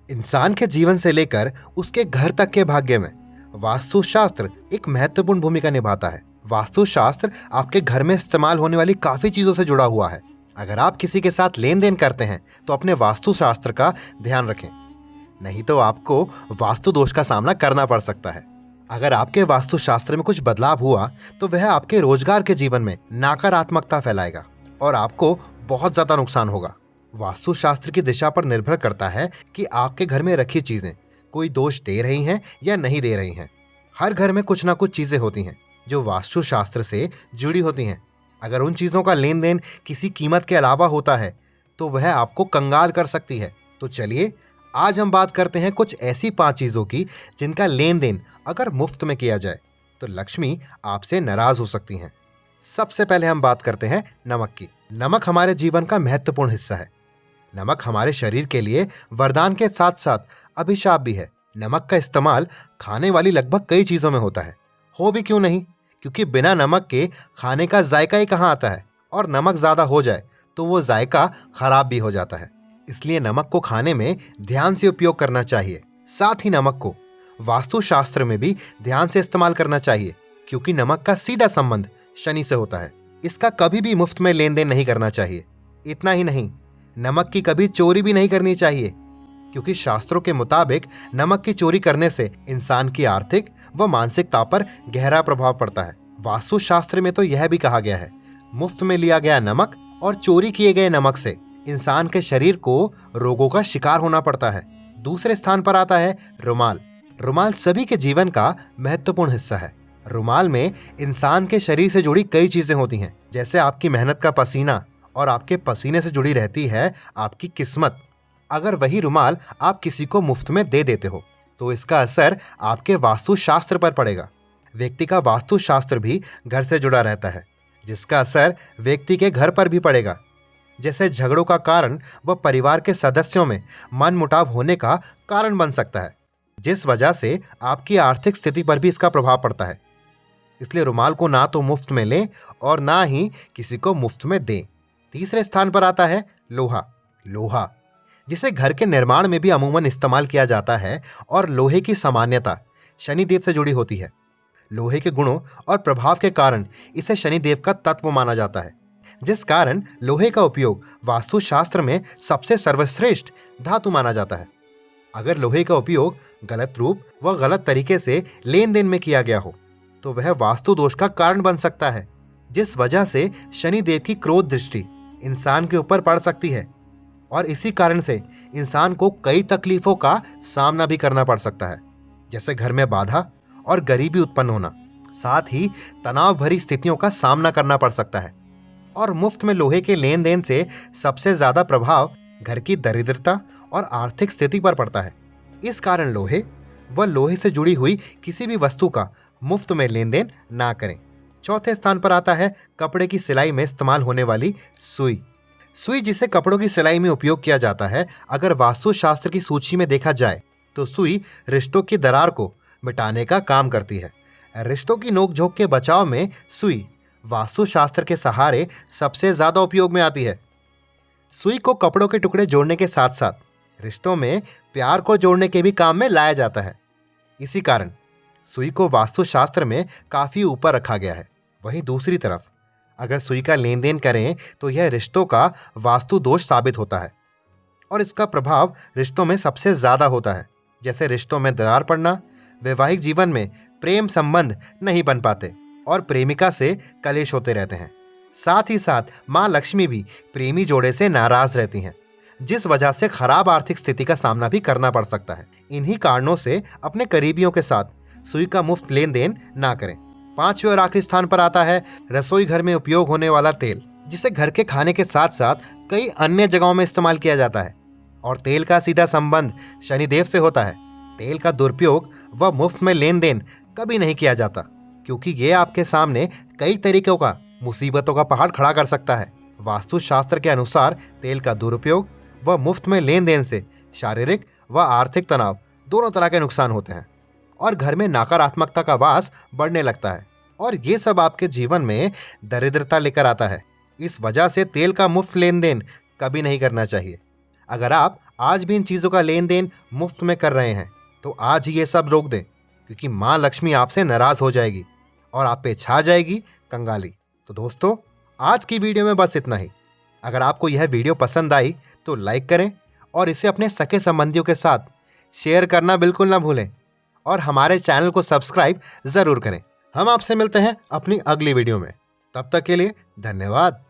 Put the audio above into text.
इंसान के जीवन से लेकर उसके घर तक के भाग्य में वास्तुशास्त्र एक महत्वपूर्ण भूमिका निभाता है। वास्तुशास्त्र आपके घर में इस्तेमाल होने वाली काफी चीजों से जुड़ा हुआ है। अगर आप किसी के साथ लेन देन करते हैं तो अपने वास्तुशास्त्र का ध्यान रखें, नहीं तो आपको वास्तु दोष का सामना करना पड़ सकता है। अगर आपके वास्तुशास्त्र में कुछ बदलाव हुआ तो वह आपके रोजगार के जीवन में नकारात्मकता फैलाएगा और आपको बहुत ज्यादा नुकसान होगा। वास्तुशास्त्र की दिशा पर निर्भर करता है कि आपके घर में रखी चीजें कोई दोष दे रही हैं या नहीं दे रही हैं। हर घर में कुछ ना कुछ चीजें होती हैं जो वास्तुशास्त्र से जुड़ी होती हैं। अगर उन चीजों का लेन देन किसी कीमत के अलावा होता है तो वह आपको कंगाल कर सकती है। तो चलिए आज हम बात करते हैं कुछ ऐसी 5 चीजों की जिनका लेन देन अगर मुफ्त में किया जाए तो लक्ष्मी आपसे नाराज हो सकती हैं। सबसे पहले हम बात करते हैं नमक की। नमक हमारे जीवन का महत्वपूर्ण हिस्सा है। नमक हमारे शरीर के लिए वरदान के साथ साथ अभिशाप भी है। नमक का इस्तेमाल खाने वाली लगभग कई चीजों में होता है। हो भी क्यों नहीं, क्योंकि बिना नमक के खाने का जायका ही कहाँ आता है, और नमक ज्यादा हो जाए तो वो जायका खराब भी हो जाता है। इसलिए नमक को खाने में ध्यान से उपयोग करना चाहिए। साथ ही नमक को वास्तुशास्त्र में भी ध्यान से इस्तेमाल करना चाहिए, क्योंकि नमक का सीधा संबंध शनि से होता है। इसका कभी भी मुफ्त में लेन देन नहीं करना चाहिए। इतना ही नहीं, नमक की कभी चोरी भी नहीं करनी चाहिए, क्योंकि शास्त्रों के मुताबिक नमक की चोरी करने से इंसान की आर्थिक व मानसिकता पर गहरा प्रभाव पड़ता है। वास्तुशास्त्र में तो यह भी कहा गया है, मुफ्त में लिया गया नमक और चोरी किए गए नमक से इंसान के शरीर को रोगों का शिकार होना पड़ता है। दूसरे स्थान पर आता है रुमाल। रुमाल सभी के जीवन का महत्वपूर्ण हिस्सा है। रुमाल में इंसान के शरीर से जुड़ी कई चीजें होती हैं, जैसे आपकी मेहनत का पसीना, और आपके पसीने से जुड़ी रहती है आपकी किस्मत। अगर वही रुमाल आप किसी को मुफ्त में दे देते हो तो इसका असर आपके वास्तुशास्त्र पर पड़ेगा। व्यक्ति का वास्तुशास्त्र भी घर से जुड़ा रहता है, जिसका असर व्यक्ति के घर पर भी पड़ेगा। जैसे झगड़ों का कारण व परिवार के सदस्यों में मनमुटाव होने का कारण बन सकता है, जिस वजह से आपकी आर्थिक स्थिति पर भी इसका प्रभाव पड़ता है। इसलिए रुमाल को ना तो मुफ्त में लें और ना ही किसी को मुफ्त में दें। तीसरे स्थान पर आता है लोहा। लोहा जिसे घर के निर्माण में भी अमूमन इस्तेमाल किया जाता है, और लोहे की सामान्यता शनिदेव से जुड़ी होती है। लोहे के गुणों और प्रभाव के कारण इसे शनिदेव का तत्व माना जाता है, जिस कारण लोहे का उपयोग वास्तुशास्त्र में सबसे सर्वश्रेष्ठ धातु माना जाता है। अगर लोहे का उपयोग गलत रूप व गलत तरीके से लेन देन में किया गया हो तो वह वास्तु दोष का कारण बन सकता है, जिस वजह से शनिदेव की क्रोध दृष्टि इंसान के ऊपर पड़ सकती है, और इसी कारण से इंसान को कई तकलीफों का सामना भी करना पड़ सकता है, जैसे घर में बाधा और गरीबी उत्पन्न होना। साथ ही तनाव भरी स्थितियों का सामना करना पड़ सकता है। और मुफ्त में लोहे के लेन देन से सबसे ज्यादा प्रभाव घर की दरिद्रता और आर्थिक स्थिति पर पड़ता है। इस कारण लोहे व लोहे से जुड़ी हुई किसी भी वस्तु का मुफ्त में लेन देन ना करें। चौथे स्थान पर आता है कपड़े की सिलाई में इस्तेमाल होने वाली सुई। सुई जिसे कपड़ों की सिलाई में उपयोग किया जाता है, अगर वास्तुशास्त्र की सूची में देखा जाए तो सुई रिश्तों की दरार को मिटाने का काम करती है। रिश्तों की नोकझोंक के बचाव में सुई वास्तुशास्त्र के सहारे सबसे ज्यादा उपयोग में आती है। सुई को कपड़ों के टुकड़े जोड़ने के साथ साथ रिश्तों में प्यार को जोड़ने के भी काम में लाया जाता है। इसी कारण सुई को वास्तुशास्त्र में काफी ऊपर रखा गया है। वहीं दूसरी तरफ अगर सुई का लेन देन करें तो यह रिश्तों का वास्तु दोष साबित होता है, और इसका प्रभाव रिश्तों में सबसे ज्यादा होता है। जैसे रिश्तों में दरार पड़ना, वैवाहिक जीवन में प्रेम संबंध नहीं बन पाते और प्रेमिका से कलेश होते रहते हैं। साथ ही साथ माँ लक्ष्मी भी प्रेमी जोड़े से नाराज रहती हैं, जिस वजह से खराब आर्थिक स्थिति का सामना भी करना पड़ सकता है। इन्हीं कारणों से अपने करीबियों के साथ सुई का मुफ्त लेन देन ना करें। पांचवें और आखिरी स्थान पर आता है रसोई घर में उपयोग होने वाला तेल, जिसे घर के खाने के साथ साथ कई अन्य जगहों में इस्तेमाल किया जाता है, और तेल का सीधा संबंध शनिदेव से होता है। तेल का दुरुपयोग व मुफ्त में लेन देन कभी नहीं किया जाता, क्योंकि ये आपके सामने कई तरीकों का मुसीबतों का पहाड़ खड़ा कर सकता है। वास्तुशास्त्र के अनुसार तेल का दुरुपयोग व मुफ्त में लेन देन से शारीरिक व आर्थिक तनाव दोनों तरह के नुकसान होते हैं, और घर में नकारात्मकता का वास बढ़ने लगता है, और ये सब आपके जीवन में दरिद्रता लेकर आता है। इस वजह से तेल का मुफ्त लेन देन कभी नहीं करना चाहिए। अगर आप आज भी इन चीज़ों का लेन देन मुफ्त में कर रहे हैं, तो आज ही ये सब रोक दें, क्योंकि माँ लक्ष्मी आपसे नाराज़ हो जाएगी और आप पे छा जाएगी कंगाली। तो दोस्तों, आज की वीडियो में बस इतना ही। अगर आपको यह वीडियो पसंद आई तो लाइक करें और इसे अपने सगे संबंधियों के साथ शेयर करना बिल्कुल ना भूलें और हमारे चैनल को सब्सक्राइब ज़रूर करें। हम आपसे मिलते हैं अपनी अगली वीडियो में। तब तक के लिए धन्यवाद।